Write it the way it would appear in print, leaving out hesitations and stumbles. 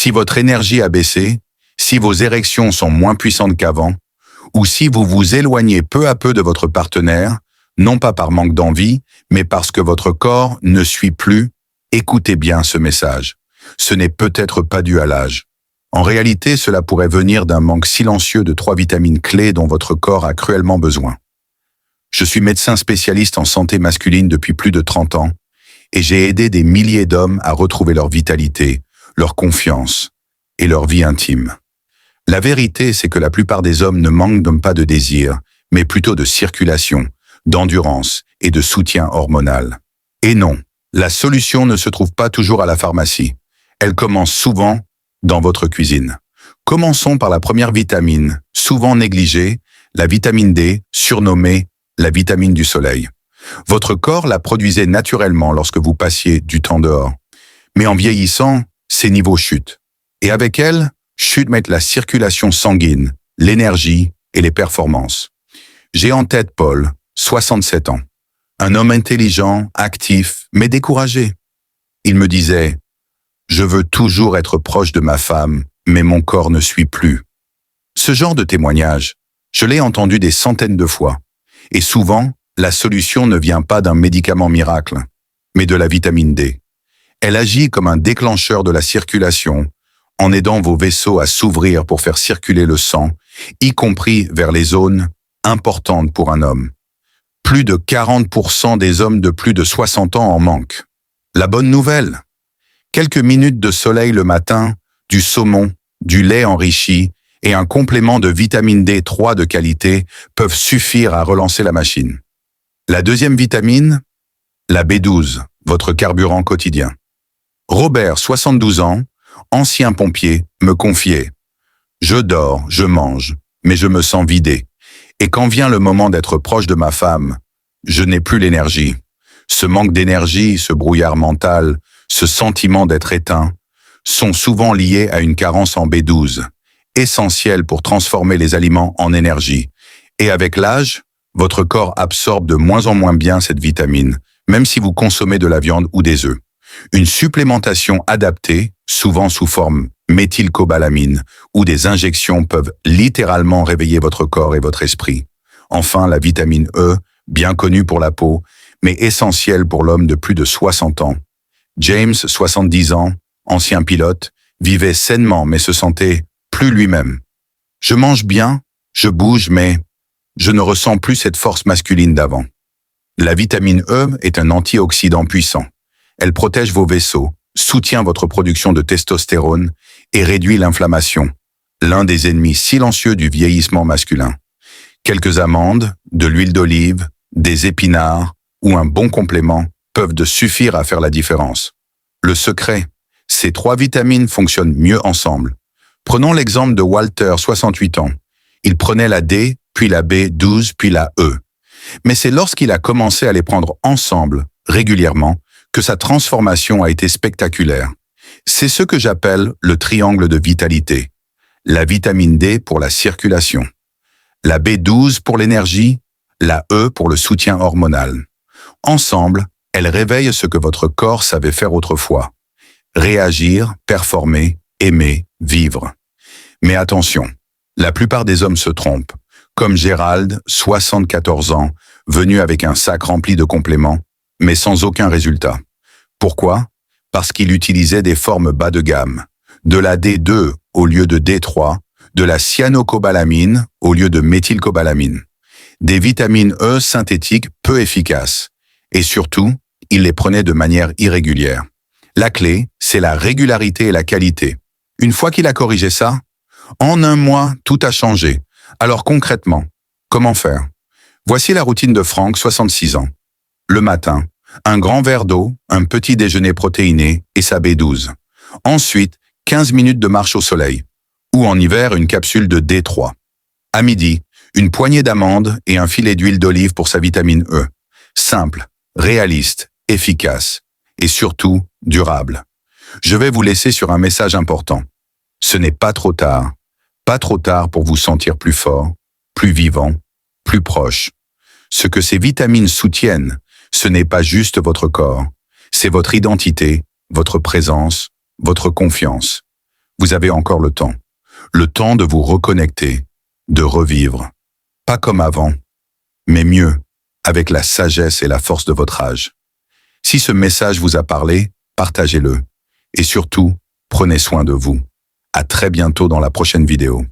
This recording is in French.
Si votre énergie a baissé, si vos érections sont moins puissantes qu'avant, ou si vous vous éloignez peu à peu de votre partenaire, non pas par manque d'envie, mais parce que votre corps ne suit plus, écoutez bien ce message. Ce n'est peut-être pas dû à l'âge. En réalité, cela pourrait venir d'un manque silencieux de 3 vitamines clés dont votre corps a cruellement besoin. Je suis médecin spécialiste en santé masculine depuis plus de 30 ans et j'ai aidé des milliers d'hommes à retrouver leur vitalité, leur confiance et leur vie intime. La vérité, c'est que la plupart des hommes ne manquent pas de désir, mais plutôt de circulation, d'endurance et de soutien hormonal. Et non, la solution ne se trouve pas toujours à la pharmacie. Elle commence souvent dans votre cuisine. Commençons par la première vitamine, souvent négligée, la vitamine D, surnommée la vitamine du soleil. Votre corps la produisait naturellement lorsque vous passiez du temps dehors. Mais en vieillissant, ses niveaux chutent. Et avec elle, chute la circulation sanguine, l'énergie et les performances. J'ai en tête Paul, 67 ans. Un homme intelligent, actif, mais découragé. Il me disait « Je veux toujours être proche de ma femme, mais mon corps ne suit plus. » Ce genre de témoignage, je l'ai entendu des centaines de fois. Et souvent, la solution ne vient pas d'un médicament miracle, mais de la vitamine D. Elle agit comme un déclencheur de la circulation, en aidant vos vaisseaux à s'ouvrir pour faire circuler le sang, y compris vers les zones importantes pour un homme. Plus de 40% des hommes de plus de 60 ans en manquent. La bonne nouvelle, quelques minutes de soleil le matin, du saumon, du lait enrichi et un complément de vitamine D3 de qualité peuvent suffire à relancer la machine. La deuxième vitamine, la B12, votre carburant quotidien. Robert, 72 ans, ancien pompier, me confiait « Je dors, je mange, mais je me sens vidé. Et quand vient le moment d'être proche de ma femme, je n'ai plus l'énergie. Ce manque d'énergie, ce brouillard mental, ce sentiment d'être éteint, sont souvent liés à une carence en B12, essentielle pour transformer les aliments en énergie. Et avec l'âge, votre corps absorbe de moins en moins bien cette vitamine, même si vous consommez de la viande ou des œufs. Une supplémentation adaptée, souvent sous forme méthylcobalamine, ou des injections peuvent littéralement réveiller votre corps et votre esprit. Enfin, la vitamine E, bien connue pour la peau, mais essentielle pour l'homme de plus de 60 ans. James, 70 ans, ancien pilote, vivait sainement mais se sentait plus lui-même. Je mange bien, je bouge, mais je ne ressens plus cette force masculine d'avant. La vitamine E est un antioxydant puissant. Elle protège vos vaisseaux, soutient votre production de testostérone et réduit l'inflammation, l'un des ennemis silencieux du vieillissement masculin. Quelques amandes, de l'huile d'olive, des épinards ou un bon complément peuvent suffire à faire la différence. Le secret, ces 3 vitamines fonctionnent mieux ensemble. Prenons l'exemple de Walter, 68 ans. Il prenait la D, puis la B12, puis la E. Mais c'est lorsqu'il a commencé à les prendre ensemble, régulièrement, que sa transformation a été spectaculaire. C'est ce que j'appelle le triangle de vitalité. La vitamine D pour la circulation, la B12 pour l'énergie, la E pour le soutien hormonal. Ensemble, elles réveillent ce que votre corps savait faire autrefois. Réagir, performer, aimer, vivre. Mais attention, la plupart des hommes se trompent. Comme Gérald, 74 ans, venu avec un sac rempli de compléments, mais sans aucun résultat. Pourquoi? Parce qu'il utilisait des formes bas de gamme, de la D2 au lieu de D3, de la cyanocobalamine au lieu de méthylcobalamine, des vitamines E synthétiques peu efficaces, et surtout, il les prenait de manière irrégulière. La clé, c'est la régularité et la qualité. Une fois qu'il a corrigé ça, en un mois, tout a changé. Alors concrètement, comment faire? Voici la routine de Franck, 66 ans. Le matin, un grand verre d'eau, un petit déjeuner protéiné et sa B12. Ensuite, 15 minutes de marche au soleil. Ou en hiver, une capsule de D3. À midi, une poignée d'amandes et un filet d'huile d'olive pour sa vitamine E. Simple, réaliste, efficace et surtout durable. Je vais vous laisser sur un message important. Ce n'est pas trop tard. Pas trop tard pour vous sentir plus fort, plus vivant, plus proche. Ce que ces vitamines soutiennent, ce n'est pas juste votre corps, c'est votre identité, votre présence, votre confiance. Vous avez encore le temps. Le temps de vous reconnecter, de revivre. Pas comme avant, mais mieux, avec la sagesse et la force de votre âge. Si ce message vous a parlé, partagez-le. Et surtout, prenez soin de vous. À très bientôt dans la prochaine vidéo.